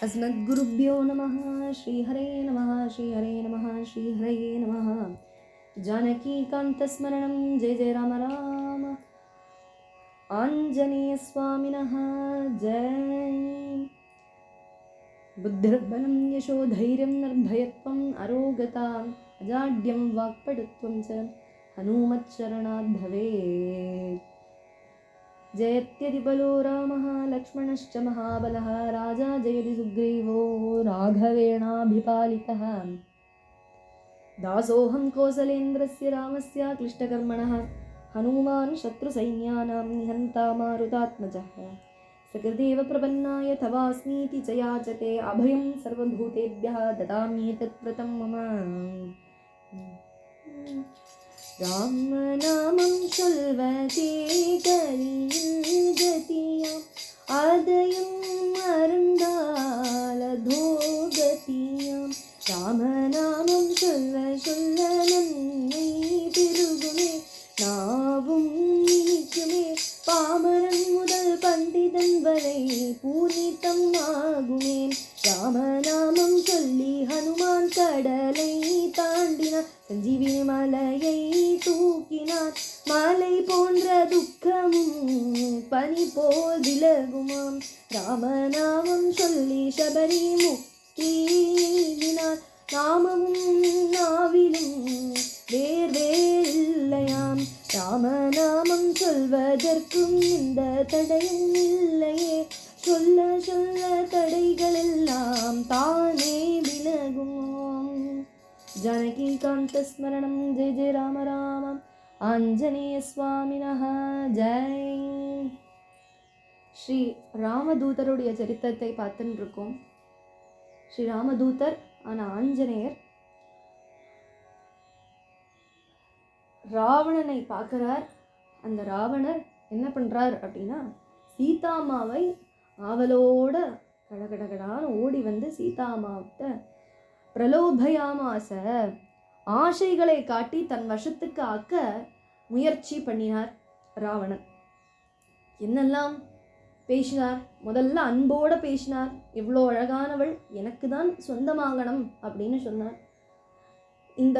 अस्मद्गुरुभ्यो नमः। श्रीहरे नमः, श्रीहरे नमः, श्रीहरे नमः। जानकीकान्तस्मरणं जय जय राम राम। आञ्जनेयस्वामिनः जय। बुद्धिर्बलं यशोधैर्यं निर्भयत्वम् अरोगता अजाड्यं वाक्पटुत्वं च हनुमच्चरणाद् भवेत्। जयत्यदि बलो रामः लक्ष्मणश्च महाबलः राजा जयति सुग्रीवो राघवेणाभिपालितः। दासोऽहं कौसलेन्द्रस्य रामस्य क्लिष्टकर्मणः हनुमान् शत्रुसैन्यानां निहन्ता मारुतात्मजः। सकृदेव प्रपन्नाय तवास्मीति च याचते अभयं सर्वभूतेभ्यः ददाम्येतत्व्रतं मम। रामनामं சொல்வதே கலியில் கதியாம் ஆதயம் மறந்தாலதோ கதியாம். ராமநாமம் சொல்ல சொல்ல நன்மை பெருகுமே நாவும் இனிக்குமே பாமரன் முதல் பண்டிதன் வரை பூனித்தம் ஆகுமே. ராமநாமம் சொல்லி ஹனுமான் கடலை தாண்டினார் சஞ்சீவினி மலையை தூக்கினார். மாலை போன்ற துக்கமும் பனி போல் விலகுமாம். ராமநாமம் சொல்லி சபரி முக்தினார். நாமமும் நாவிலும் வேர் இல்லையாம். ராமநாமம் சொல்வதற்கும் இந்த தடையும் இல்லையே. சொல்ல சொல்ல தடைகள் எல்லாம் தானே விலகும். जानकीकान्तस्मरणं जय जय राम राम. ஆஞ்சநேயஸ்வாமினஹ ஜெய். ஸ்ரீ ராமதூதருடைய சரித்திரத்தை பார்த்துன்னு இருக்கோம். ஸ்ரீ ராமதூதர் ஆன ஆஞ்சநேயர் ராவணனை பார்க்குறார். அந்த ராவணர் என்ன பண்ணுறார் அப்படின்னா, சீதாமாவை ஆவலோட கடகடகடான்னு ஓடி வந்து சீதாமாவத்தை பிரலோபயாமாச ஆசைகளை காட்டி தன் வசத்துக்கு ஆக்க முயற்சி பண்ணினார் ராவணன். என்னெல்லாம் பேசினார்? முதல்ல அன்போட பேசினார். எவ்வளோ அழகானவள், எனக்கு தான் சொந்தமாகணும் அப்படின்னு சொன்னார். இந்த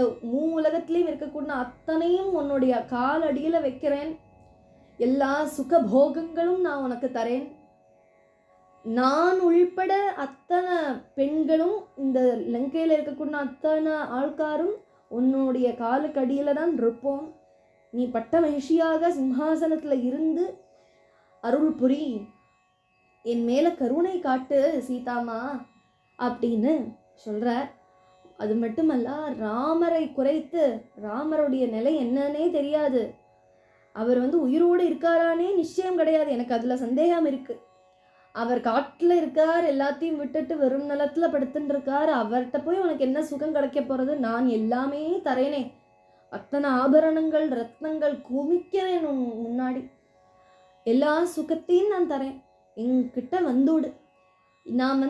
உலகத்திலையும் இருக்கக்கூடிய அத்தனையும் உன்னுடைய காலடியில் வைக்கிறேன், எல்லா சுகபோகங்களும் நான் உனக்கு தரேன். நான் உள்பட அத்தனை பெண்களும் இந்த லங்கையில் இருக்கக்கூடிய அத்தனை ஆள்காரும் உன்னுடைய காலுக்கடியில் தான் இருப்போம். நீ பட்ட மகிழ்ச்சியாக சிம்ஹாசனத்தில் இருந்து அருள் புரி, என் மேலே கருணை காட்டு சீதாமா அப்படின்னு சொல்கிறார். அது மட்டுமல்ல, ராமரை குறைத்து ராமருடைய நிலை என்னன்னே தெரியாது. அவர் உயிரோடு இருக்காரானே நிச்சயம் கிடையாது. எனக்கு அதில் சந்தேகம் இருக்குது. அவர் காட்டில் இருக்கார், எல்லாத்தையும் விட்டுட்டு வெறும் நிலத்தில் படுத்துட்டு இருக்கார். அவர்கிட்ட போய் உனக்கு என்ன சுகம் கிடைக்க போகிறது? நான் எல்லாமே தரேனே, அத்தனை ஆபரணங்கள் ரத்னங்கள் குமிக்கிறேன் முன்னாடி, எல்லா சுகத்தையும் நான் தரேன், என்கிட்ட வந்துவிடு. நான்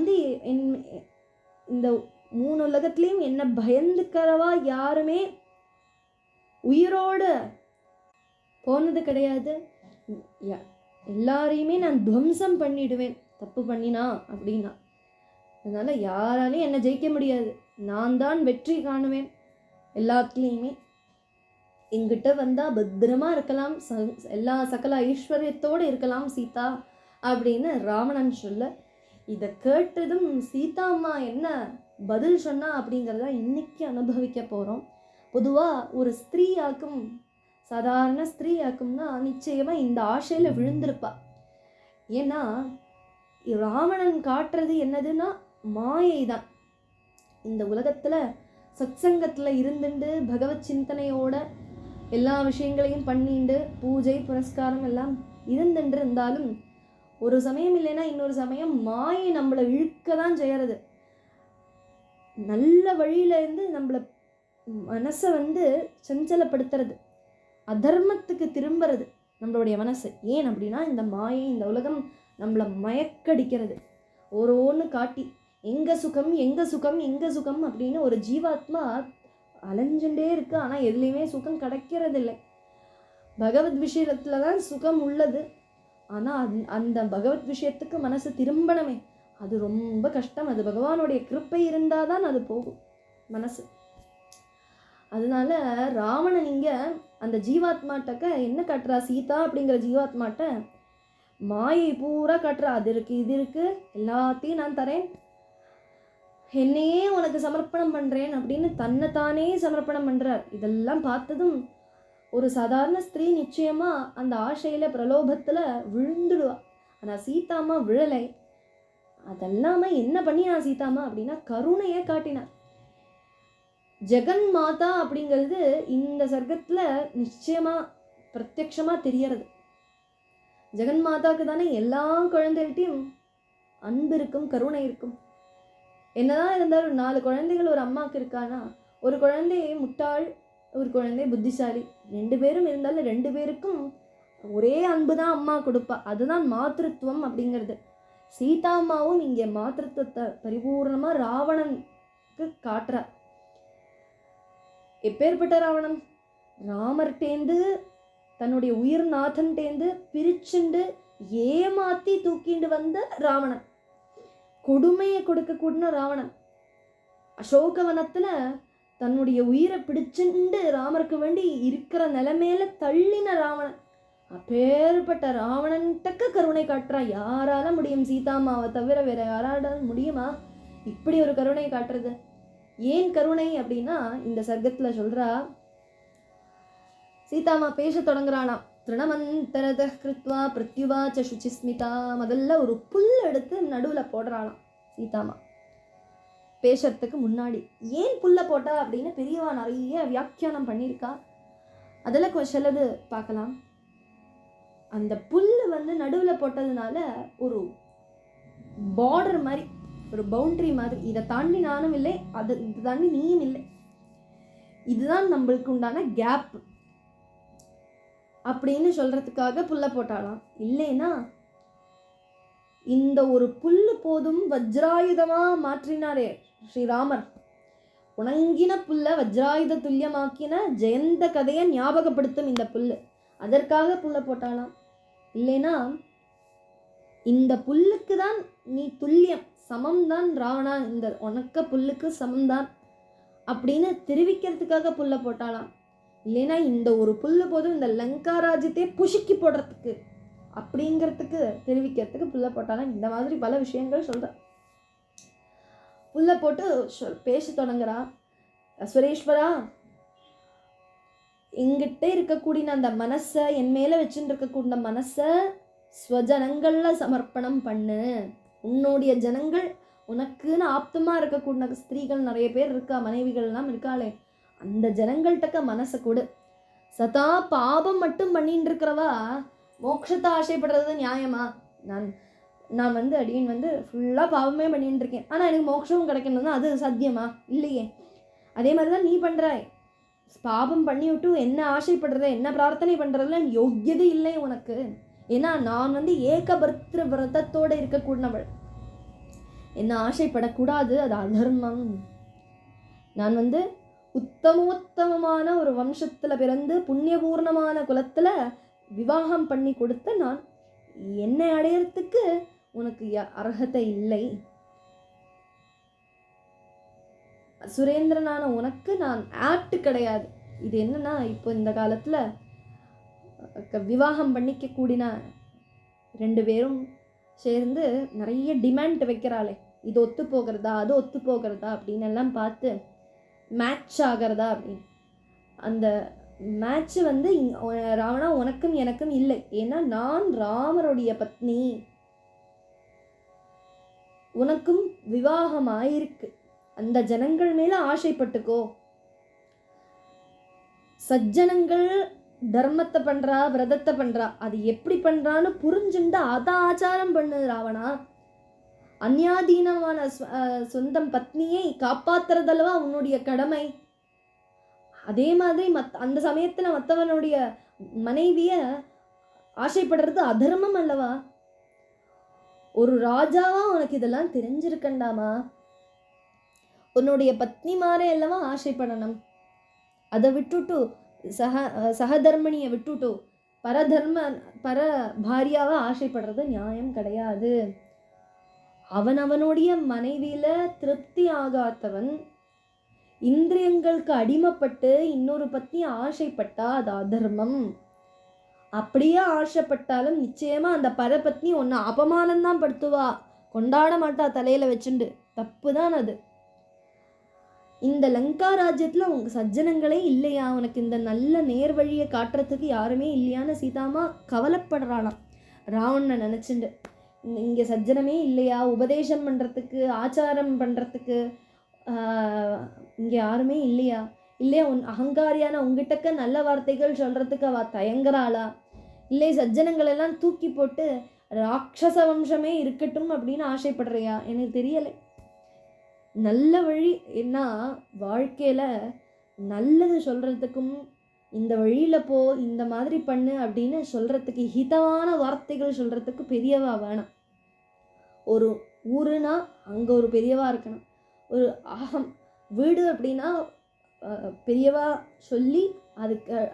இந்த 3 உலகத்துலேயும் என்ன பயந்துக்கிறவா யாருமே உயிரோடு போனது கிடையாது. எல்லாரையுமே நான் துவம்சம் பண்ணிடுவேன் தப்பு பண்ணினா அப்படின்னா. அதனால் யாராலையும் என்னை ஜெயிக்க முடியாது, நான் தான் வெற்றி காணுவேன் எல்லாத்துலேயுமே. எங்கிட்ட வந்தால் பத்திரமா இருக்கலாம், எல்லா சகல ஐஸ்வர்யத்தோடு இருக்கலாம் சீதா அப்படின்னு ராவணன் சொல்ல, இதை கேட்டதும் சீதா அம்மா என்ன பதில் சொன்னா அப்படிங்கிறத இன்னைக்கு அனுபவிக்க போகிறோம். பொதுவாக ஒரு ஸ்திரீயாக்கும், சாதாரண ஸ்திரீயாக்கும்னா நிச்சயமாக இந்த ஆசையில் விழுந்திருப்பா. ஏன்னா ராவணன் காட்டுறது என்னதுன்னா மாயை தான். இந்த உலகத்தில் சத்சங்கத்தில் இருந்துட்டு பகவத் சிந்தனையோட எல்லா விஷயங்களையும் பண்ணிட்டு பூஜை புனஸ்காரம் எல்லாம் இருந்துட்டு இருந்தாலும் ஒரு சமயம் இல்லைன்னா இன்னொரு சமயம் மாயை நம்மளை இழுக்க தான் செய்கிறது. நல்ல வழியிலேருந்து நம்மளை மனசை சஞ்சலப்படுத்துறது, அதர்மத்துக்கு திரும்புறது நம்மளுடைய மனசு. ஏன் அப்படின்னா இந்த மாயை, இந்த உலகம் நம்மளை மயக்கடிக்கிறது. ஒன்று காட்டி எங்கே சுகம் எங்கே சுகம் எங்கே சுகம் அப்படின்னு ஒரு ஜீவாத்மா அலைஞ்சுட்டே இருக்கு. ஆனால் எதுலேயுமே சுகம் கிடைக்கிறது இல்லை. பகவத் விஷயத்தில் தான் சுகம் உள்ளது. ஆனால் அந்த பகவத் விஷயத்துக்கு மனசு திரும்பணுமே. அது ரொம்ப கஷ்டம். அது பகவானுடைய கிருப்பை இருந்தால் தான் அது போகும் மனசு. அதனால ராவணன் இங்க அந்த ஜீவாத்மாட்டக்க என்ன காட்டுறா, சீதா அப்படிங்கிற ஜீவாத்மாட்ட மாயை பூரா காட்டுறா. அது இருக்கு, இது இருக்கு, எல்லாத்தையும் நான் தரேன், என்னையே உனக்கு சமர்ப்பணம் பண்றேன் அப்படின்னு தன்னைத்தானே சமர்ப்பணம் பண்றார். இதெல்லாம் பார்த்ததும் ஒரு சாதாரண ஸ்திரீ நிச்சயமா அந்த ஆசையில பிரலோபத்துல விழுந்துடுவா. ஆனா சீதாமா விழலை. அதெல்லாம என்ன பண்ணினா சீதாமா அப்படின்னா கருணையை காட்டினார். ஜெகன் மாதா அப்படிங்கிறது இந்த சர்க்கத்துல நிச்சயமா பிரத்யக்ஷமா தெரியறது. ஜெகன் மாதாக்கு தானே எல்லா குழந்தைகள்ட்டையும் அன்பு இருக்கும், கருணை இருக்கும். என்னதான் இருந்தாலும் 4 குழந்தைகள் ஒரு அம்மாவுக்கு இருக்கானா, ஒரு குழந்தை முட்டாள், ஒரு குழந்தை புத்திசாலி, 2 பேரும் இருந்தாலும் 2 பேருக்கும் ஒரே அன்பு தான் அம்மா கொடுப்பா. அதுதான் மாத்திருத்துவம் அப்படிங்கிறது. சீதா அம்மாவும் இங்கே மாத்திருத்துவத்தை பரிபூர்ணமா ராவணனுக்கு காட்டுற. எப்பேற்பட்ட ராவணன், ராமர்டேந்து தன்னுடைய உயிர் நாதன்டேந்து பிரிச்சுண்டு ஏமாத்தி தூக்கிண்டு வந்த ராவணன், கொடுமையை கொடுக்கக்கூடிய ராவணன். அசோகவனத்துல தன்னுடைய உயிரை பிடிச்சுண்டு ராமருக்கு வேண்டி இருக்கிற நிலைமையில தள்ளின ராவணன். அப்பேற்பட்ட ராவணன்டக்க கருணை காட்டுறா. யாரால முடியும்? சீதாமாவை தவிர வேற யாரால முடியுமா இப்படி ஒரு கருணை காட்டுறது? ஏன் கருணை அப்படின்னா இந்த சர்க்கத்துல சொல்றா, சீதாமா பேச தொடங்குறானா. திருணமந்தரத கிருத்வா பிரத்யுவாச்ச சுச்சிஸ்மிதா. முதல்ல ஒரு புல் எடுத்து நடுவுல போடுறாளாம் சீதாமா பேசுறதுக்கு முன்னாடி. ஏன் புல்ல போட்டா அப்படின்னு பெரியவா நிறைய வியாக்கியானம் பண்ணியிருக்கா. அதில் சிலது பார்க்கலாம். அந்த புல்லு நடுவுல போட்டதுனால ஒரு பார்டர் மாதிரி, ஒரு பவுண்டரி மாதிரி, இதை தாண்டி நானும் இல்லை, இதை தாண்டி நீயும் இல்லை, இதுதான் நம்மளுக்கு உண்டான கேப் அப்படின்னு சொல்றதுக்காக புல்ல போட்டாலாம். இல்லைன்னா இந்த ஒரு புல்லு போதும் வஜ்ராயுதமா மாற்றினாரே ஸ்ரீராமர். உணங்கின புல்ல வஜ்ராயுத துல்லியமாக்கின ஜெயந்த கதையை ஞாபகப்படுத்தும் இந்த புல்லு. அதற்காக புல்ல போட்டாலாம். இல்லைன்னா இந்த புல்லுக்கு தான் நீ துல்லியம், சமம்தான் ராவணா, இந்த உனக்க புல்லுக்கு சமம்தான் அப்படின்னு தெரிவிக்கிறதுக்காக புல்ல போட்டாலாம். இல்லைன்னா இந்த ஒரு புல்லு போதும் இந்த லங்கா ராஜ்யத்தையே புஷிக்கி போடுறதுக்கு அப்படிங்கிறதுக்கு தெரிவிக்கிறதுக்கு புல்ல போட்டாலாம். இந்த மாதிரி பல விஷயங்கள் சொல்ற. புல்ல போட்டு பேச தொடங்குறா. சுரேஸ்வரா, எங்கிட்ட இருக்கக்கூடிய அந்த மனசை, என் மேல வச்சுட்டு இருக்கக்கூடிய மனசை ஸ்வஜனங்கள்ல சமர்ப்பணம் பண்ணு. உன்னுடைய ஜனங்கள், உனக்குன்னு ஆப்தமா இருக்கக்கூடிய ஸ்திரீகள் நிறைய பேர் இருக்கா, மனைவிகள்லாம் இருக்காளே, அந்த ஜனங்கள்கிட்ட மனசை கொடு. சதா பாபம் மட்டும் பண்ணிட்டு இருக்கிறவா மோட்சத்தை ஆசைப்படுறது நியாயமா? நான் அடியன் ஃபுல்லாக பாவமே பண்ணிட்டு இருக்கேன், ஆனால் எனக்கு மோட்சமும் கிடைக்கணும்னா அது சத்தியமா? இல்லையே. அதே மாதிரி தான் நீ பண்ணுறாய். பாபம் பண்ணி விட்டு என்ன ஆசைப்படுறது, என்ன பிரார்த்தனை பண்ணுறதுல யோக்கியது இல்லை உனக்கு. ஏன்னா நான் ஏகபர்த்திர விரதத்தோடு இருக்கக்கூடியவள். என்ன ஆசைப்படக்கூடாது, அது அதர்மம். நான் உத்தமோத்தமமான ஒரு வம்சத்தில் பிறந்து புண்ணியபூர்ணமான குலத்தில் விவாகம் பண்ணி கொடுத்த நான், என்னை அடையறதுக்கு உனக்கு அர்ஹதை இல்லை. சுரேந்திரனான உனக்கு நான் ஆப்ட் கிடையாது. இது என்னன்னா, இப்போ இந்த காலத்தில் விவாகம் பண்ணிக்க கூடின 2 பேரும் சேர்ந்து நிறைய டிமாண்ட் வைக்கிறாளே, இது ஒத்து போகிறதா, அது ஒத்து போகிறதா அப்படின்னு எல்லாம் பார்த்து மேட்ச் ஆகிறதா அப்படின்னு. அந்த மேட்ச் ராவணா உனக்கும் எனக்கும் இல்லை. ஏன்னா நான் ராமருடைய பத்னி, உனக்கும் விவாகம் ஆயிருக்கு. அந்த ஜனங்கள் மேல ஆசைப்பட்டுக்கோ. சஜ்ஜனங்கள் தர்மத்தை பண்றா, விரதத்தை பண்றா, அது எப்படி பண்றான்னு புரிஞ்சுண்டு அதை ஆச்சாரம் பண்ணு ராவணா. அந்யாதீனமான சொந்தம் பத்னியை காப்பாத்துறதல்லவா உன்னுடைய கடமை. அதே மாதிரி அந்த சமயத்துல மற்றவனுடைய மனைவிய ஆசைப்படுறது அதர்மம் அல்லவா? ஒரு ராஜாவா உனக்கு இதெல்லாம் தெரிஞ்சிருக்கண்டாமா? உன்னுடைய பத்னிமாரே அல்லவா ஆசைப்படணும். அதை விட்டுட்டு சகதர்மணியை விட்டுட்டு பர பாரியாவா ஆசைப்படுறது நியாயம் கிடையாது. அவனுடைய மனைவியில திருப்தி ஆகாதவன் இந்திரியங்களுக்கு அடிமைப்பட்டு இன்னொரு பத்தி ஆசைப்பட்டா அது அதர்மம். அப்படியே ஆசைப்பட்டாலும் நிச்சயமா அந்த பரபத்னி ஒன்னு அபமானம்தான் படுத்துவா, கொண்டாட மாட்டா தலையில வச்சுண்டு. தப்புதான் அது. இந்த லங்கா ராஜ்யத்துல உங்க சஜ்ஜனங்களே இல்லையா, உனக்கு இந்த நல்ல நேர் வழியை காட்டுறதுக்கு யாருமே இல்லையான்னு சீதாமா கவலைப்படுறாளாம் ராவணனை நினைச்சுண்டு. இங்க சஜ்ஜனமே இல்லையா, உபதேசம் பண்றதுக்கு ஆச்சாரம் பண்றதுக்கு இங்க யாருமே இல்லையா, இல்லையா அகங்காரியான உங்ககிட்டக்க நல்ல வார்த்தைகள் சொல்றதுக்கு அவ தயங்குறாளா, இல்லை சஜ்ஜனங்கள் எல்லாம் தூக்கி போட்டு ராட்சச வம்சமே இருக்கட்டும் அப்படின்னு ஆசைப்படுறியா, எனக்கு தெரியலை. நல்ல வழி என்ன, வாழ்க்கையில நல்லது சொல்றதுக்கும் இந்த வழியில போ, இந்த மாதிரி பண்ணு அப்படின்னு சொல்றதுக்கு ஹிதமான வார்த்தைகள் சொல்றதுக்கு பெரியவா வேணாம். ஒரு ஊருனா அங்க ஒரு பெரியவா இருக்கணும். ஒரு அகம் வீடு அப்படின்னா பெரியவா சொல்லி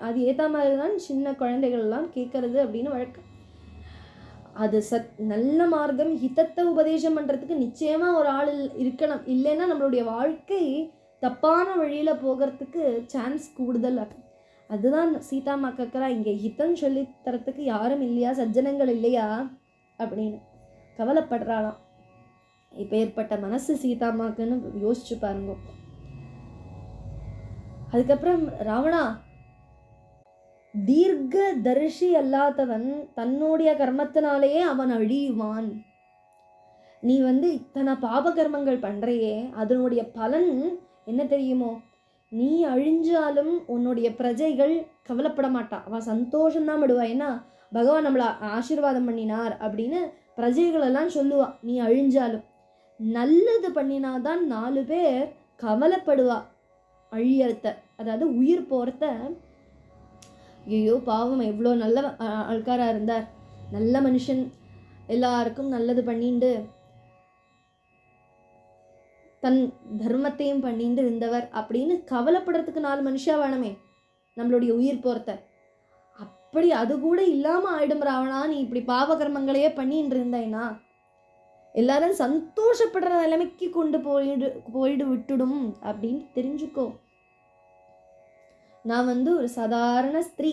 அது ஏற்ற மாதிரி தான் சின்ன குழந்தைகள்லாம் கேட்கறது அப்படின்னு வழக்கம். அது நல்ல மார்க்கம் ஹிதத்தை உபதேசம் பண்றதுக்கு நிச்சயமா ஒரு ஆள் இருக்கணும். இல்லைன்னா நம்மளுடைய வாழ்க்கை தப்பான வழியில போகிறதுக்கு சான்ஸ் கூடுதல். அதுதான் சீதாமா கேட்குறா, இங்கே ஹிதம் சொல்லி தரத்துக்கு யாரும் இல்லையா, சஜ்ஜனங்கள் இல்லையா அப்படின்னு கவலைப்படுறாளாம். இப்போ ஏற்பட்ட மனசு சீதாமாக்குன்னு யோசிச்சு பாருங்க. அதுக்கப்புறம் ராவணா, தீர்க்க தரிசி அல்லாதவன் தன்னுடைய கர்மத்தினாலேயே அவன் அழிவான். நீ இத்தனை பாப கர்மங்கள் பண்றையே, அதனுடைய பலன் என்ன தெரியுமோ, நீ அழிஞ்சாலும் உன்னுடைய பிரஜைகள் கவலைப்பட மாட்டா, அவ சந்தோஷம்தான் விடுவா. ஏன்னா பகவான் நம்மளை ஆசீர்வாதம் பண்ணினார் அப்படின்னு பிரஜைகள் எல்லாம் சொல்லுவா. நீ அழிஞ்சாலும் நல்லது பண்ணினாதான் 4 பேர் கவலைப்படுவா. அழியறத, அதாவது உயிர் போறத, ஐயோ பாவம் எவ்வளோ நல்ல ஆள்காரா இருந்தார், நல்ல மனுஷன், எல்லாருக்கும் நல்லது பண்ணிண்டு தன் தர்மத்தையும் பண்ணிட்டு இருந்தவர் அப்படின்னு கவலைப்படுறதுக்கு 4 மனுஷா வேணுமே நம்மளுடைய உயிர் போறத. அப்படி அது கூட இல்லாம ஆயிடும் ராவணா, நீ இப்படி பாவகர்மங்களையே பண்ணிட்டு இருந்தேன்னா எல்லாரும் சந்தோஷப்படுற நிலைமைக்கு கொண்டு போயிடு விட்டுடும் அப்படின்னு தெரிஞ்சுக்கோ. நான் ஒரு சாதாரண ஸ்திரீ,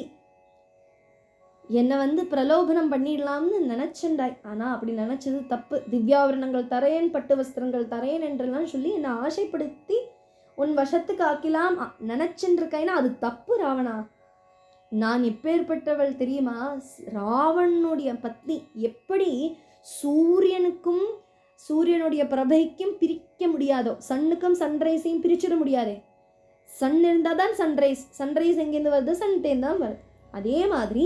என்னை பிரலோபனம் பண்ணிடலாம்னு நினைச்சுண்டாய். ஆனா அப்படி நினைச்சது தப்பு. திவ்யாவரணங்கள் தரேன், பட்டு வஸ்திரங்கள் தரேன் என்றெல்லாம் சொல்லி என்னை ஆசைப்படுத்தி உன் வசத்துக்கு ஆக்கலாம் நினைச்சுட்டு இருக்கேன்னா அது தப்பு ராவணா. நான் எப்பேற்பட்டவள் தெரியுமா, ராவணனுடைய பத்னி. எப்படி சூரியனுக்கும் சூரியனுடைய பிரபைக்கும் பிரிக்க முடியாதோ, சன்னுக்கும் சன்ரைஸையும் பிரிச்சிட முடியாதே. சன் இருந்தால் தான் சன்ரைஸ், சன்ரைஸ் எங்கேருந்து வருது, சன்டேன் தான் வருது. அதே மாதிரி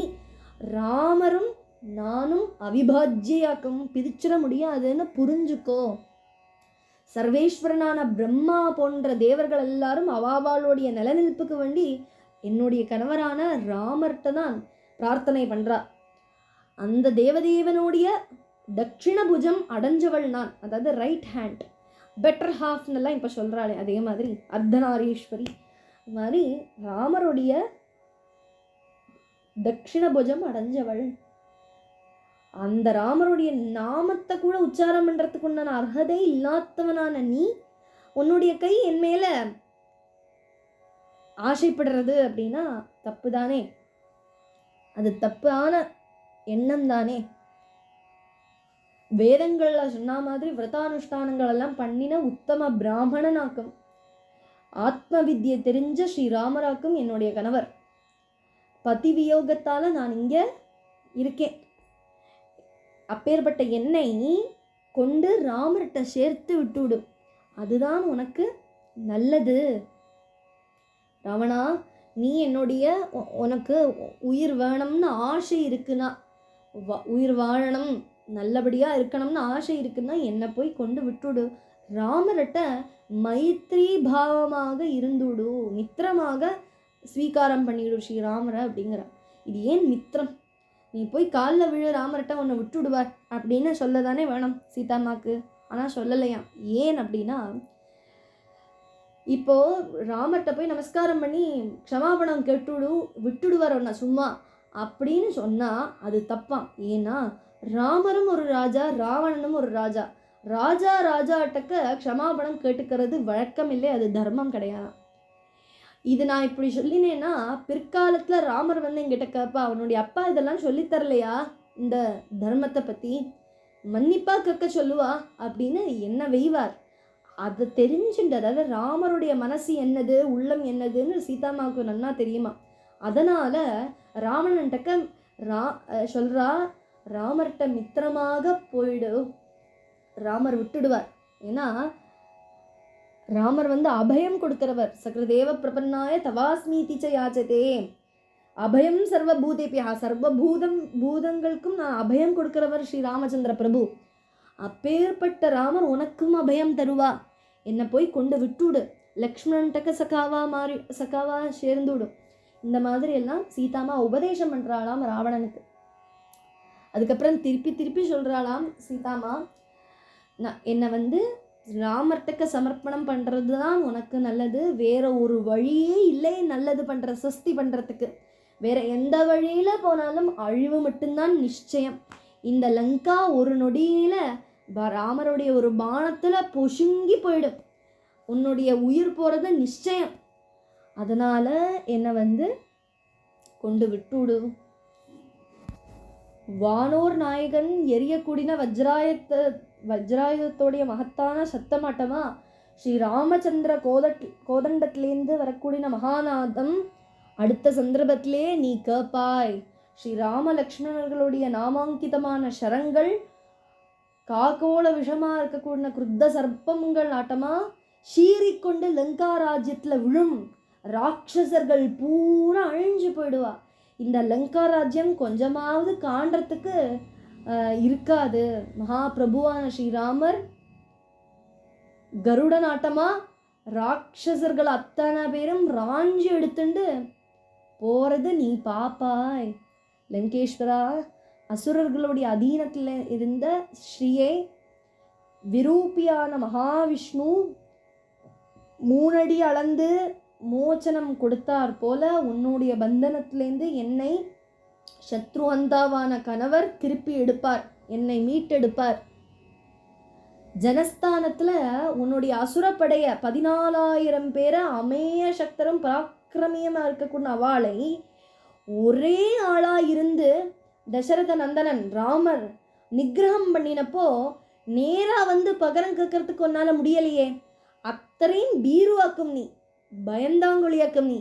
ராமரும் நானும் அவிபாஜ்யாக்கும் பிரிச்சிட முடியாதுன்னு புரிஞ்சுக்கோ. சர்வேஸ்வரனான பிரம்மா போன்ற தேவர்கள் எல்லாரும் அவாவாளுடைய நிலநிற்புக்கு வேண்டி என்னுடைய கணவரான ராமர்கிட்ட தான் பிரார்த்தனை பண்றா. அந்த தேவதேவனுடைய தட்சிண புஜம் அடைஞ்சவள் நான், அதாவது ரைட் ஹேண்ட், பெட்டர் ஹாஃப்னெல்லாம் இப்போ சொல்கிறாளே அதே மாதிரி அர்த்தநாரீஸ்வரி மாதிரி ராமருடைய தட்சிண புஜம் அடைஞ்சவள். அந்த ராமருடைய நாமத்தை கூட உச்சாரம் பண்றதுக்கு உண்டான அர்ஹதை இல்லாதவனான நீ உன்னுடைய கை என் மேல ஆசைப்படுறது அப்படின்னா தப்பு தானே, அது தப்பான எண்ணம் தானே. வேதங்கள்ல சொன்ன மாதிரி விரதானுஷ்டானங்கள் எல்லாம் பண்ணின உத்தம பிராமணனாக்கும் ஆத்ம வித்யை தெரிஞ்ச ஸ்ரீராமராக்கும் என்னுடைய கணவர். பதி வியோகத்தால நான் இங்க இருக்கேன். அப்பேற்பட்ட என்னை கொண்டு ராமர்கிட்ட சேர்த்து விட்டுவிடு, அதுதான் உனக்கு நல்லது. ராவணா, நீ என்னுடைய உனக்கு உயிர் வேணும்னு ஆசை இருக்குன்னா, உயிர் வாழணும் நல்லபடியாக இருக்கணும்னு ஆசை இருக்குன்னா என்னை போய் கொண்டு விட்டுடு. ராமர்கிட்ட மைத்ரி பாவமாக இருந்துடு, மித்திரமாக ஸ்வீகாரம் பண்ணிவிடு ஸ்ரீராமரை அப்படிங்கிற. இது ஏன் மித்திரம்? நீ போய் காலில் விழு, ராமர்கிட்ட உன்னை விட்டுடுவார் அப்படின்னு சொல்லதானே வேணும் சீதாமாக்கு. ஆனால் சொல்லலையாம். ஏன் அப்படின்னா, இப்போ ராமர்கிட்ட போய் நமஸ்காரம் பண்ணி க்ஷமாபணம் கேட்டுடு விட்டுடுவார் உன்னை சும்மா அப்படின்னு சொன்னால் அது தப்பாம். ஏன்னா ராமரும் ஒரு ராஜா, ராவணனும் ஒரு ராஜா. ராஜாட்டக்க க்ஷமாபணம் கேட்டுக்கிறது வழக்கம் இல்லை, அது தர்மம் கிடையாது. இது நான் இப்படி சொல்லினேன்னா பிற்காலத்தில் ராமர் வந்து என்கிட்ட கேட்பா, அவனுடைய அப்பா இதெல்லாம் சொல்லித்தரலையா இந்த தர்மத்தை பற்றி, மன்னிப்பா கேட்க சொல்லுவா அப்படின்னு என்ன வெய்வார். அதை தெரிஞ்சுட்டு, அதாவது ராமருடைய மனசு என்னது உள்ளம் என்னதுன்னு சீதாமாவுக்கு நன்னா தெரியுமா. அதனால் ராவணன்கிட்ட சொல்கிறா, ராமர்கிட்ட மித்திரமாக போயிடு. ராமர் விட்டுடுவார். ஏன்னா ராமர் வந்து அபயம் கொடுக்கிறவர். சக்ரதேவ பிரபன்னாய தவாஸ்மீதிச்ச யாச்சதே, அபயம் சர்வபூதேபியா, பூதங்களுக்கும் நான் அபயம் கொடுக்கிறவர் ஸ்ரீ ராமச்சந்திர பிரபு. அப்பேற்பட்ட ராமர் உனக்கும் அபயம் தருவா, என்னை போய் கொண்டு விட்டுடு, லக்ஷ்மணன்டக்க சகாவா சேர்ந்துவிடும். இந்த மாதிரி எல்லாம் சீதாமா உபதேசம் பண்ணுறாளாம் ராவணனுக்கு. அதுக்கப்புறம் திருப்பி சொல்கிறாளாம் சீதாமா, என்னை வந்து ராமர்கிட்ட சமர்ப்பணம் பண்ணுறது தான் உனக்கு நல்லது, வேற ஒரு வழியே இல்லை நல்லது பண்ணுற சஸ்தி பண்ணுறதுக்கு. வேற எந்த வழியில் போனாலும் அழிவு மட்டும்தான் நிச்சயம். இந்த லங்கா ஒரு நொடியில் ராமருடைய ஒரு பாணத்தில் பொசுங்கி போயிடும், உன்னுடைய உயிர் போகிறது நிச்சயம். அதனால் என்னை வந்து கொண்டு விட்டுவிடு. வானோர் நாயகன் எரியக்கூடின வஜ்ராயுதத்தோடைய மகத்தான சத்தமாட்டமா ஸ்ரீ ராமச்சந்திர கோதண்டத்திலேருந்து வரக்கூடிய மகாநாதம் அடுத்த சந்தர்ப்பத்திலே நீ கேப்பாய். ஸ்ரீ ராம லக்ஷ்மணர்களுடைய நாமாங்கிதமான சரங்கள் காக்கோள விஷமா இருக்கக்கூடிய குருத்த சர்ப்பங்கள் ஆட்டமா சீறிக்கொண்டு லங்கா ராஜ்யத்தில் விழும். ராட்சசர்கள் பூரா அழிஞ்சு போயிடுவா. இந்த லங்கா ராஜ்யம் கொஞ்சமாவது காண்றதுக்கு இருக்காது. மகாபிரபுவான ஸ்ரீராமர் கருட நாட்டமா ராட்சசர்கள் அத்தனை பேரும் ராஞ்சி எடுத்துண்டு போறது நீ பாப்பாய். லங்கேஸ்வரா, அசுரர்களுடைய அதீனத்தில் இருந்த ஸ்ரீயை விரூபியான மகாவிஷ்ணு 3 அடி அளந்து மோச்சனம் கொடுத்தார் போல உன்னுடைய பந்தனத்திலேருந்து என்னை சத்ருவந்தாவான கணவர் திருப்பி எடுப்பார், என்னை மீட்டெடுப்பார். ஜனஸ்தானத்தில் உன்னுடைய அசுரப்படைய 14,000 பேரை அமேய சக்தரும் பராக்கிரமியமாக இருக்கக்கூடிய அவளை ஒரே ஆளாக இருந்து தசரத நந்தனன் ராமர் நிகிரகம் பண்ணினப்போ நேராக வந்து பகரம் கேட்கறதுக்கு உன்னால் முடியலையே. அத்தனையும் பீருவாக்கும் நீ, பயந்தாங்கொழியாக்கும் நீ.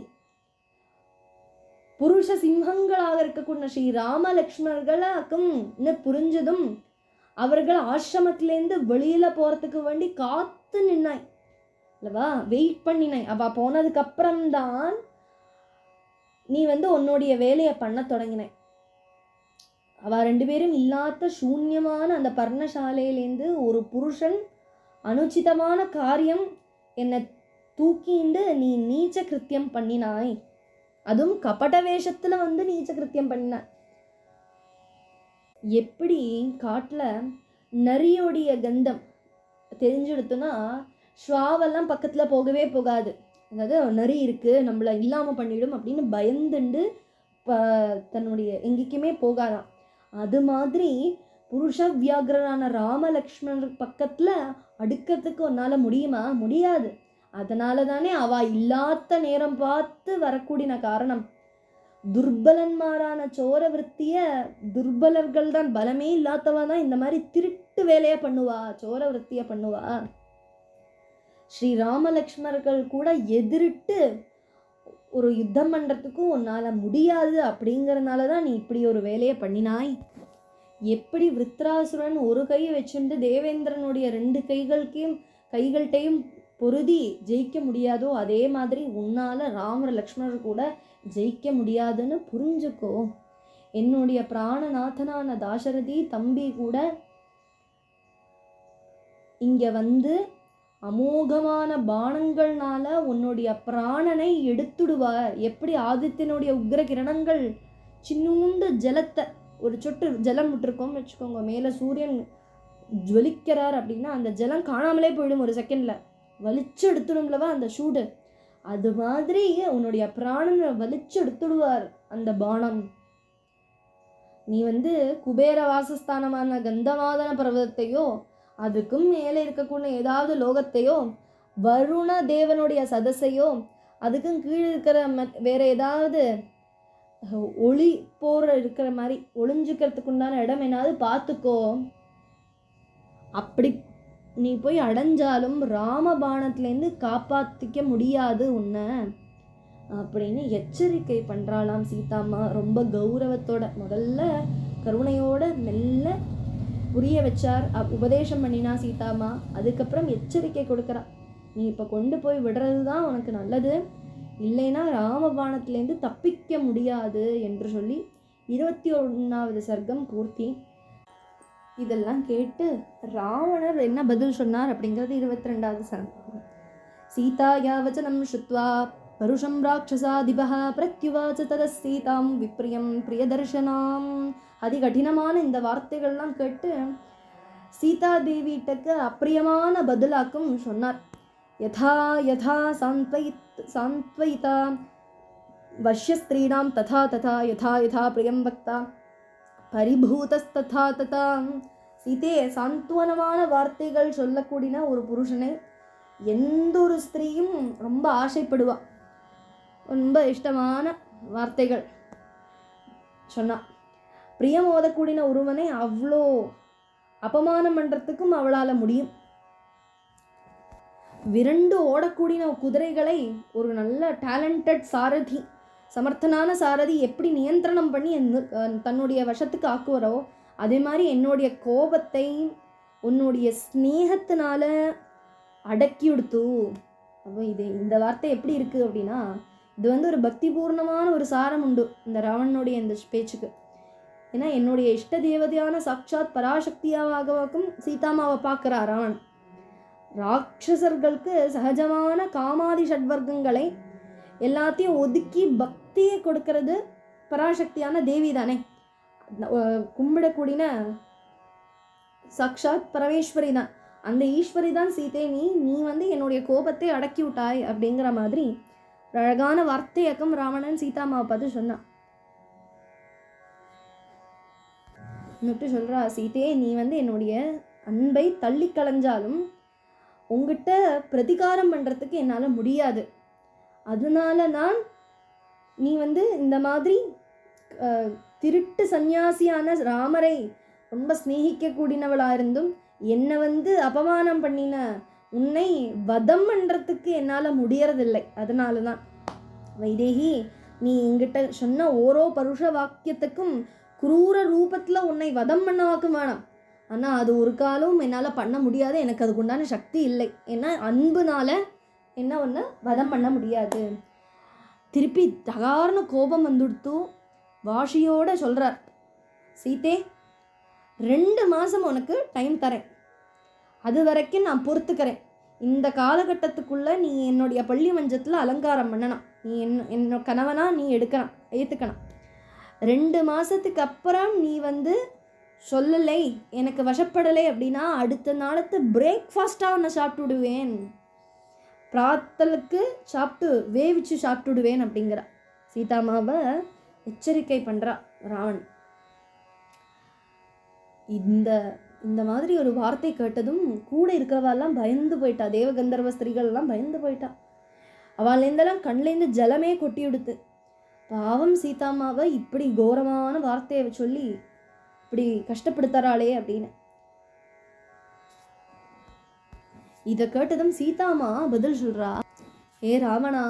புருஷ சிம்மங்களாக இருக்கக்கூடிய ஸ்ரீ ராம லக்ஷ்மணர்களாக்கும் புரிஞ்சதும் அவர்கள் ஆசிரமத்திலேருந்து வெளியில் போகிறதுக்கு வேண்டி காத்து நின்னாய் அல்லவா, வெயிட் பண்ணினாய். அவள் போனதுக்கப்புறம்தான் நீ வந்து உன்னுடைய வேலையை பண்ண தொடங்கினாய். அவள் 2 பேரும் இல்லாத சூன்யமான அந்த பர்ணசாலையிலேருந்து ஒரு புருஷன் அனுச்சிதமான காரியம் என்னை தூக்கிண்டு நீ நீச்ச கிருத்தியம் பண்ணினாய். அதுவும் கபட வேஷத்தில் வந்து நீச்ச கிருத்தியம் பண்ணினாய். எப்படி காட்டில் நரியோடைய கந்தம் தெரிஞ்செடுத்தோன்னா ஸ்வாவெல்லாம் பக்கத்தில் போகவே போகாது. அதாவது நரி இருக்குது நம்மளை இல்லாமல் பண்ணிவிடும் அப்படின்னு பயந்துண்டு தன்னுடைய எங்கேயுமே போகாதான். அது மாதிரி புருஷ வியாகிரனான ராமலக்ஷ்மணர் பக்கத்தில் அடுக்கிறதுக்கு உன்னால் முடியுமா? முடியாது. அதனால தானே அவள் இல்லாத நேரம் பார்த்து வரக்கூடிய காரணம். துர்பலன்மாரான சோர விற்த்தியை துர்பலர்கள் தான், பலமே இல்லாதவா தான் இந்த மாதிரி திருட்டு வேலையை பண்ணுவா, சோர விற்த்தியை பண்ணுவா. ஸ்ரீ ராமலக்ஷ்மணர்கள் கூட எதிரிட்டு ஒரு யுத்தம் பண்ணுறதுக்கும் உன்னால் முடியாது. அப்படிங்கிறதுனால தான் நீ இப்படி ஒரு வேலையை பண்ணினாய். எப்படி விருத்ராசுரன் ஒரு கை வச்சுட்டு தேவேந்திரனுடைய 2 கைகள்கிட்டையும் பொருதி ஜெயிக்க முடியாதோ, அதே மாதிரி உன்னால் ராமர் லக்ஷ்மணர் கூட ஜெயிக்க முடியாதுன்னு புரிஞ்சுக்கோ. என்னுடைய பிராணநாதனான தாசரதி தம்பி கூட இங்கே வந்து அமோகமான பானங்கள்னால உன்னுடைய பிராணனை எடுத்துடுவார். எப்படி ஆதித்யனுடைய உக்ர கிரணங்கள் சின்னூண்டு ஜலத்தை, ஒரு சொட்டு ஜலம் விட்டுருக்கோம் வச்சுக்கோங்க, மேலே சூரியன் ஜுவலிக்கிறார் அப்படின்னா அந்த ஜலம் காணாமலே போயிடும், ஒரு செகண்டில் வலிச்சு எடுத்துடும்லவா அந்த சூடு. அது மாதிரி உன்னுடைய பிராணனை வலிச்சு எடுத்துடுவார் அந்த பானம். நீ வந்து குபேர வாசஸ்தானமான கந்தமாதன பர்வதத்தையோ அதுக்கும் மேலே இருக்கக்கூடிய ஏதாவது லோகத்தையோ வருண தேவனுடைய சதசையோ அதுக்கும் கீழே இருக்கிற வேற ஏதாவது ஒளி போற இருக்கிற மாதிரி ஒளிஞ்சுக்கிறதுக்கு உண்டான இடம் என்னாவது பார்த்துக்கோ. அப்படி நீ போய் அடைஞ்சாலும் ராமபாணத்திலேருந்து காப்பாற்றிக்க முடியாது உன்னை அப்படின்னு எச்சரிக்கை பண்ணுறாளாம் சீதாம்மா. ரொம்ப கௌரவத்தோட, முதல்ல கருணையோட மெல்ல புரிய வச்சார், உபதேசம் பண்ணினா சீதாம்மா. அதுக்கப்புறம் எச்சரிக்கை கொடுக்குறா, நீ இப்போ கொண்டு போய் விடுறது தான் உனக்கு நல்லது, இல்லைன்னா ராமபாணத்திலேருந்து தப்பிக்க முடியாது என்று சொல்லி 21வது சர்க்கம் பூர்த்தி. இதெல்லாம் கேட்டு ராவணர் என்ன பதில் சொன்னார் அப்படிங்கிறது 22வது சர்க்கம். சீதாயா வச்சனம் ஸ்ருத்வா பருஷம் ராட்சசாதிபஹ பிரத்யுவாச்ச ததசீதாம் விப்ரியம் பிரியதர்ஷனாம். அதிகடினமான இந்த வார்த்தைகள்லாம் கேட்டு சீதா தேவிட்டக்கு அப்பிரியமான பதிலாக்கும் சொன்னார். யதா யதா சாந்த்வயிதா வஷ்யஸ்திரீணாம் ததா ததா யதா யதா பிரியம் பக்தா பரிபூதஸ்ததா ததா. சீதே, சாந்த்வனமான வார்த்தைகள் சொல்லக்கூடிய ஒரு புருஷனை எந்த ஒரு ஸ்திரீயும் ரொம்ப ஆசைப்படுவா. ரொம்ப இஷ்டமான வார்த்தைகள் சொன்னா. பிரியம் ஓதக்கூடிய ஒருவனை அவ்வளோ அபமானம் பண்ணுறதுக்கும் அவளால் முடியும். விரண்டு ஓடக்கூடிய குதிரைகளை ஒரு நல்ல டேலண்டட் சாரதி, சமர்த்தனான சாரதி எப்படி நியந்திரணம் பண்ணி தன்னுடைய வசத்துக்கு ஆக்குவரோ அதே மாதிரி என்னுடைய கோபத்தை உன்னுடைய ஸ்நேகத்தினால அடக்கி விடுத்து. அப்போ இந்த வார்த்தை எப்படி இருக்குது அப்படின்னா, இது ஒரு பக்தி பூர்ணமான ஒரு சாரம் உண்டு இந்த ராவணனுடைய இந்த பேச்சுக்கு. ஏன்னா என்னுடைய இஷ்ட தேவதையான சாட்சாத் பராசக்தியாகவும் சீதாமாவை பார்க்குறா ராவணன். ராட்சசர்களுக்கு சகஜமான காமாதி ஷட்வர்க்கங்களை எல்லாத்தையும் ஒதுக்கி பக்தியை கொடுக்கறது பராசக்தியான தேவி தானே, கும்பிடக்கூடிய சாட்சாத் பரமேஸ்வரி தான். அந்த ஈஸ்வரி தான் சீதை, நீ என்னுடைய கோபத்தை அடக்கி விட்டாய் அப்படிங்கிற மாதிரி அழகான வார்த்தையக்கம் ராவணன் சீதாமாவை பார்த்து சொன்னான். இன்னொட்டு சொல்றா, சீதே, நீ என்னுடைய அன்பை தள்ளி களைஞ்சாலும் உங்ககிட்ட பிரதிகாரம் பண்ணுறதுக்கு என்னால் முடியாது. அதனால நான் நீ இந்த மாதிரி திருட்டு சந்நியாசியான ராமரை ரொம்ப ஸ்நேகிக்கக்கூடியவளாக இருந்தும் என்னை அபமானம் பண்ணின உன்னை வதம் பண்ணுறதுக்கு என்னால் முடியறதில்லை. அதனால தான் வைதேகி, நீ என்கிட்ட சொன்ன ஓரோ பருஷ வாக்கியத்துக்கும் குரூர ரூபத்தில் உன்னை வதம் பண்ண வாக்கும் வேணாம். ஆனால் அது ஒரு காலம் என்னால் பண்ண முடியாது, எனக்கு அதுக்குண்டான சக்தி இல்லை. ஏன்னா அன்புனால என்ன ஒன்று வதம் பண்ண முடியாது. திருப்பி தகார்னு கோபம் வந்துடுத்து வாஷியோட சொல்கிறார், சீதே 2 மாதம் உனக்கு டைம் தரேன், அது வரைக்கும் நான் பொறுத்துக்கிறேன். இந்த காலகட்டத்துக்குள்ளே நீ என்னுடைய பள்ளி மஞ்சத்தில் அலங்காரம் பண்ணணும், நீ என்னோட கணவனா நீ ஏற்றுக்கணும். 2 மாதத்துக்கு அப்புறம் நீ சொல்லலை, எனக்கு வசப்படலை அப்படின்னா அடுத்த நாளத்து பிரேக்ஃபாஸ்ட்டாக உன்னை சாப்பிட்டு விடுவேன், பிராத்தலுக்கு வேவிச்சு சாப்பிட்டு விடுவேன் அப்படிங்கிற சீதாமாவை எச்சரிக்கை பண்ணுறா ராவணன். இந்த மாதிரி ஒரு வார்த்தை கேட்டதும் கூட இருக்கிறவாள்லாம் பயந்து போயிட்டா. தேவகந்தர்வ ஸ்திரீகள்லாம் பயந்து போயிட்டா. அவள்லேருந்தெல்லாம் கண்லேருந்து ஜலமே கொட்டி விடுத்து. பாவம் சீதாமாவை இப்படி கோரமான வார்த்தையை சொல்லி இப்படி கஷ்டப்படுத்துறாளே அப்படின்னு. இதை கேட்டதும் சீதாமா பதில் சொல்றா, ஏ ராவணா,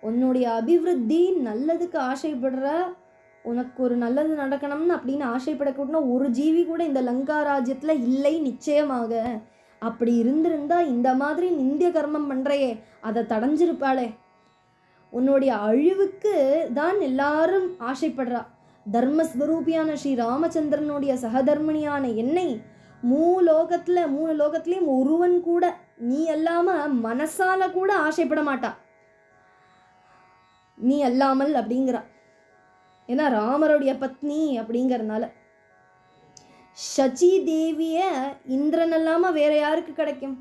உன்னுடைய அபிவிருத்தி நல்லதுக்கு ஆசைப்படுற, உனக்கு ஒரு நல்லது நடக்கணும்னு அப்படின்னு ஆசைப்படக்கூடிய ஒரு ஜீவி கூட இந்த லங்கா ராஜ்யத்தில் இல்லை நிச்சயமாக. அப்படி இருந்திருந்தா இந்த மாதிரி நிந்திய கர்மம் பண்ணுறையே அதை தடைஞ்சிருப்பாளே. உன்னுடைய அழிவுக்கு தான் எல்லாரும் ஆசைப்படுறா. தர்மஸ்வரூபியான ஸ்ரீ ராமச்சந்திரனுடைய சகதர்மிணியான என்னை 3 லோகத்திலையும் ஒருவன் கூட நீ அல்லாமல் மனசால கூட ஆசைப்பட மாட்டா, நீ அல்லாமல் அப்படிங்கிறா. ஏன்னா ராமருடைய பத்னி அப்படிங்கிறதுனால. சச்சி தேவிய இந்திரன் இல்லாமல் வேற யாருக்கு கிடைக்கும்?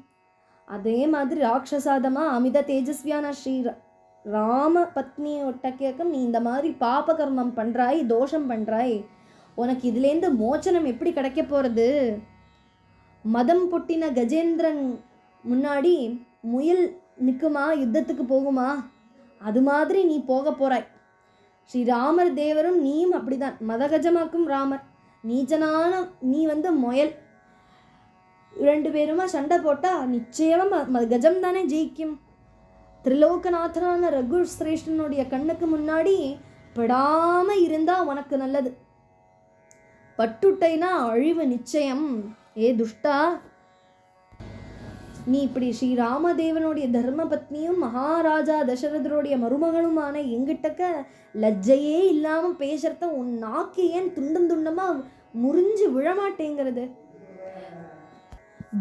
அதே மாதிரி ராட்சசாதமா அமித தேஜஸ்வியான ஸ்ரீ ராம பத்னி ஒட்டக்கேக்கம் நீ இந்த மாதிரி பாப கர்மம் பண்ணுறாய், தோஷம் பண்ணுறாய், உனக்கு இதுலேருந்து மோச்சனம் எப்படி கிடைக்க போகிறது? மதம் பொட்டின கஜேந்திரன் முன்னாடி முயல் நிற்குமா, யுத்தத்துக்கு போகுமா? அது மாதிரி நீ போக போறாய். ஸ்ரீராமர் தேவரும் நீயும் அப்படிதான், மதகஜமாக்கும் ராமர். நீச்சனான நீ முயல். 2 பேருமா சண்டை போட்டா நிச்சயமா கஜம் தானே ஜெயிக்கும். திரிலோகநாதனான ரகு சிரேஷ்டனுடைய கண்ணுக்கு முன்னாடி படாம இருந்தா உனக்கு நல்லது. பட்டுட்டைனா அழிவு நிச்சயம். ஏ துஷ்டா, நீ இப்படி ஸ்ரீராமதேவனுடைய தர்ம பத்னியும் மகாராஜா தசரதருடைய மருமகளுமான எங்கிட்டக்க லஜ்ஜையே இல்லாம பேசுறத உன் நாக்கு ஏன் துண்டம் துண்டமா முறிஞ்சு விழமாட்டேங்கிறது?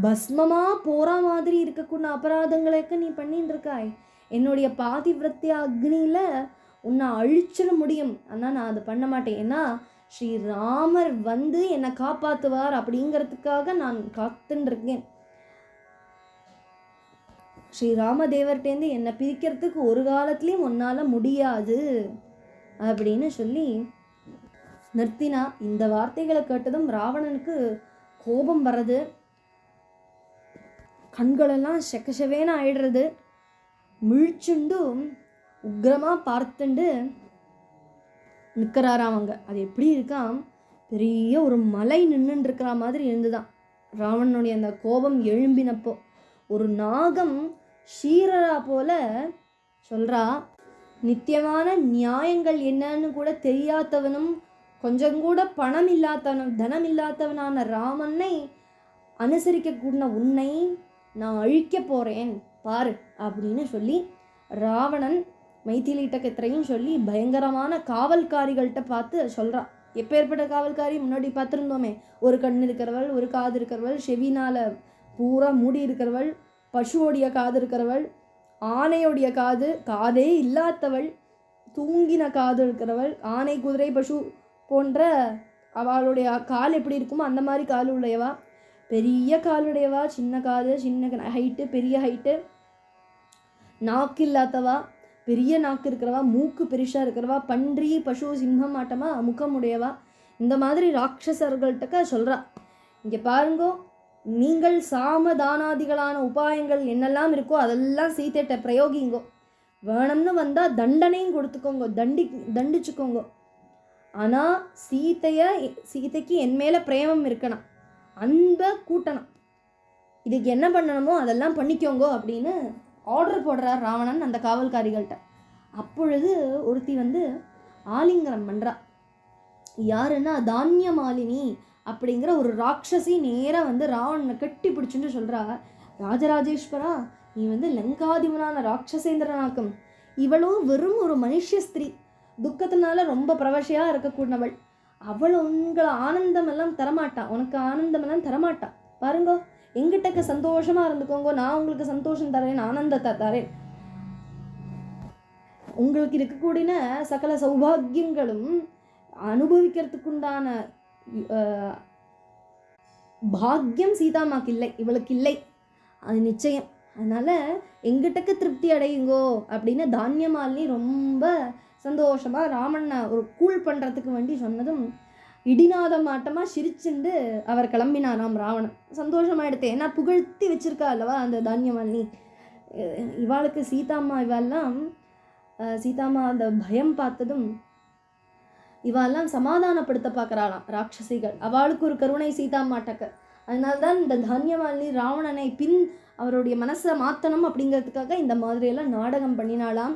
பஸ்மமா போற மாதிரி இருக்கக்கூடிய அபராதங்களுக்கு நீ பண்ணிட்டு இருக்காய். என்னுடைய பாதிவிரத்திய அக்னியில உன்னை அழிச்சிட முடியும். ஆனால் நான் அதை பண்ண மாட்டேன். ஏன்னா ஸ்ரீராமர் என்னை காப்பாற்றுவார் அப்படிங்கிறதுக்காக நான் காத்துன்னு இருக்கேன். ஸ்ரீராமதேவர்கிட்டேருந்து என்னை பிரிக்கிறதுக்கு ஒரு காலத்துலேயும் உன்னால் முடியாது அப்படின்னு சொல்லி நிறுத்தினா. இந்த வார்த்தைகளை கேட்டதும் ராவணனுக்கு கோபம் வர்றது, கண்களெல்லாம் செக்கசவேன்னு ஆயிடுறது. முழிச்சுண்டு உக்ரமாக பார்த்துண்டு நிற்கிறாராம். அவங்க அது எப்படி இருக்காம், பெரிய ஒரு மலை நின்றுட்டு இருக்கிற மாதிரி இருந்துதான். ராவணனுடைய அந்த கோபம் எழும்பினப்போ ஒரு நாகம் ஷீரரா போல சொல்றா, நித்தியமான நியாயங்கள் என்னன்னு கூட தெரியாதவனும் கொஞ்சம் கூட பணம் இல்லாதவனும் தனம் இல்லாதவனான ராமனை அனுசரிக்கக்கூடிய உன்னை நான் அழிக்க போறேன் பாரு அப்படின்னு சொல்லி ராவணன் மைதிலிட்ட இத்தனையும் சொல்லி பயங்கரமான காவல்காரிகள்கிட்ட பார்த்து சொல்றா. எப்பேற்பட்ட காவல்காரி? முன்னாடி பார்த்துருந்தோமே, ஒரு கண் இருக்கிறவள், ஒரு காது இருக்கிறவள், செவினால பூரா மூடி இருக்கிறவள், பசுவோடைய காது இருக்கிறவள், ஆனையோடைய காதே இல்லாதவள், தூங்கின காது இருக்கிறவள், ஆனை குதிரை பசு போன்ற அவளுடைய கால் எப்படி இருக்குமோ அந்த மாதிரி கால் உடையவா, பெரிய காலுடையவா, சின்ன காது, சின்ன ஹைட்டு, பெரிய ஹைட்டு, நாக்கு இல்லாதவா, பெரிய நாக்கு இருக்கிறவா, மூக்கு பெருசாக இருக்கிறவா, பன்றி பசு சிம்மம் ஆட்டமா முகம் உடையவா, இந்த மாதிரி ராட்சசர்கள்ட்ட சொல்கிறா. இங்கே பாருங்கோ, நீங்கள் சாமதானாதிகளான உபாயங்கள் என்னெல்லாம் இருக்கோ அதெல்லாம் சீத்தைட்ட பிரயோகிங்கோ. வேணும்னு வந்தால் தண்டனையும் கொடுத்துக்கோங்க, தண்டிச்சுக்கோங்க. ஆனால் சீதைக்கு என் மேலே பிரேமம் இருக்கணும், அன்பை கூட்டணும். இதுக்கு என்ன பண்ணணுமோ அதெல்லாம் பண்ணிக்கோங்க அப்படின்னு ஆர்டர் போடுறார் ராவணன் அந்த காவல்காரிகள்கிட்ட. அப்பொழுது ஒருத்தி ஆலிங்கனம் பண்ணுறா. யாருன்னா தானியமாலினி அப்படிங்கிற ஒரு ராட்சசி நேராக ராவணனை கட்டி பிடிச்சுன்னு சொல்கிறா, ராஜராஜேஸ்வரா, நீ லங்காதிபனான ராட்சசேந்திரனாக்கும். இவளும் வெறும் ஒரு மனுஷ ஸ்திரீ, துக்கத்தினால ரொம்ப பிரவசையாக இருக்கக்கூடியவள். அவள் உங்களை ஆனந்தமெல்லாம் தரமாட்டா, உனக்கு ஆனந்தமெல்லாம் தரமாட்டா. பாருங்கோ, எங்கிட்டக்க சந்தோஷமாக இருந்துக்கோங்க, நான் உங்களுக்கு சந்தோஷம் தரேன், ஆனந்தத்தை தரேன். உங்களுக்கு இருக்கக்கூடிய சகல சௌபாகியங்களும் அனுபவிக்கிறதுக்குண்டான பாக்கியம் சீதாமாக்கு இல்லை, இவளுக்கு இல்லை, அது நிச்சயம். அதனால் எங்கிட்டக்கு திருப்தி அடையுங்கோ அப்படின்னு தானியமாலினி ரொம்ப சந்தோஷமாக ராமனை ஒரு கூல் பண்ணுறதுக்கு வேண்டி சொன்னதும் இடிநாதம் ஆட்டமாக சிரிச்சுண்டு அவர் கிளம்பினாராம் ராவணன். சந்தோஷமாயிடுத்து, ஏன்னா புகழ்த்தி வச்சிருக்கா அல்லவா அந்த தானியமாலினி. இவாளுக்கு சீதாம்மா அந்த பயம் பார்த்ததும் இவாளெல்லாம் சமாதானப்படுத்த பார்க்குறாளாம் ராட்சசிகள். அவளுக்கு ஒரு கருணை சீதாம்மாட்டக்க. அதனால்தான் இந்த தானியமாலினி ராவணனை அவருடைய மனசை மாற்றணும் அப்படிங்கிறதுக்காக இந்த மாதிரியெல்லாம் நாடகம் பண்ணினாலாம்.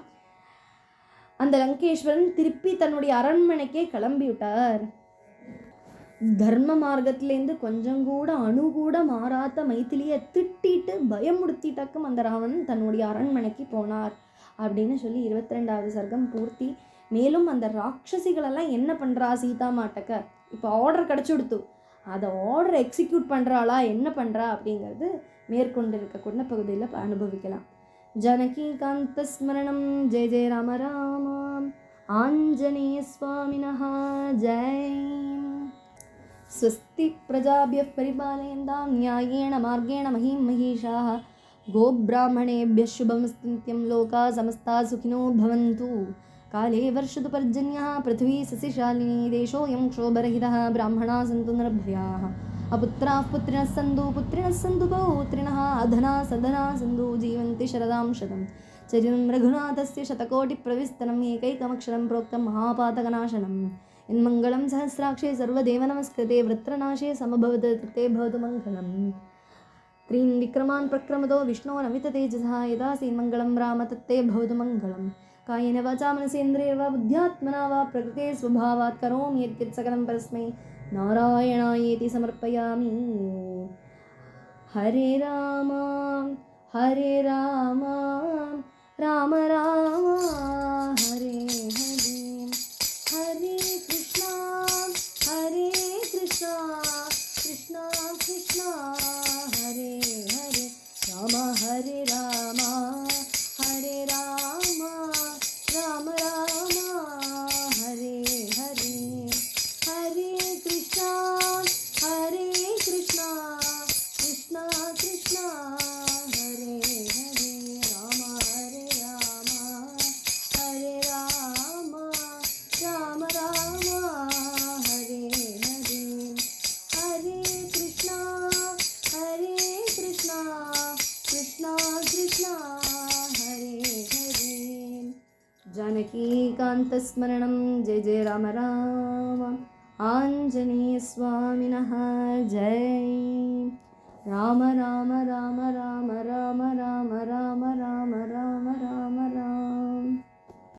அந்த லங்கேஸ்வரன் திருப்பி தன்னுடைய அரண்மனைக்கே கிளம்பி விட்டார். தர்ம மார்க்கத்திலேருந்து கொஞ்சம் கூட அணு கூட மாறாத மைத்திலியை திட்டிட்டு பயமுடுத்திட்டாக்கும் அந்த ராவணன் தன்னுடைய அரண்மனைக்கு போனார் அப்படின்னு சொல்லி 22வது சர்க்கம் பூர்த்தி. மேலும் அந்த ராட்சசிகளெல்லாம் என்ன பண்ணுறா சீதா மாட்டக்க, இப்போ ஆர்டர் கிடச்சி கொடுத்து அதை ஆர்டர் எக்ஸிக்யூட் பண்ணுறாளா, என்ன பண்ணுறா அப்படிங்கிறது மேற்கொண்டு இருக்கக்கூடிய பகுதியில் அனுபவிக்கலாம். ஜனகி காந்த ஸ்மரணம். ஜெய ஜெய ராம ராம. ஆஞ்சநேய சுவாமினஹ ஜெய். ஸ்வஸ்தி பிரஜாபிய பரிபாலயந்தாம் ந்யாயேன மார்கேண மஹீம் மஹீஷாः गोब्राह्मणेभ्यः शुभमस्तु नित्यं लोकाः समस्ताः सुखिनो भवन्तु. काले वर्षतु पर्जन्यः पृथ्वी सस्यशालिनी देशोऽयं क्षोभरहितः ब्राह्मणाः सन्तु निर्भयाः अपुत्राः पुत्रिणः सन्तु पुत्रिणः सन्तु पौत्रिणः अधना सधना सन्तु जीवन्ति शरदां शतं चरितं रघुनाथस्य शतकोटिप्रविस्तरम् एकैकमक्षरं प्रोक्तं महापातकनाशनं यन्मङ्गलं सहस्राक्षे सर्वदेव नमस्कृते वृत्रनाशे समभवत् ते भवतु मङ्गलम् त्रीन् विक्रमान् प्रक्रमतो विष्णोरमिततेजसः यदा श्रीमङ्गलं राम तत्ते भवतु मङ्गलं कायेन वाचा मनसेन्द्रियैर्वा बुद्ध्यात्मना वा प्रकृते स्वभावात् करोमि यत्किञ्चित् सकलं परस्मै नारायणायेति समर्पयामि। हरे राम राम राम हरे हरे हरे कृष्णा कृष्णा कृष्णा हरे हरे राम हरे राम राम हरे हरे हरे कृष्णा कृष्णा कृष्णा हरे हरे राम हरे राम राम हरे हरे हरे कृष्णा कृष्णा हरे हरे जानकीकान्तस्मरणं जय जय राम राम आञ्जनेयस्वामिनः जय राम राम राम राम राम राम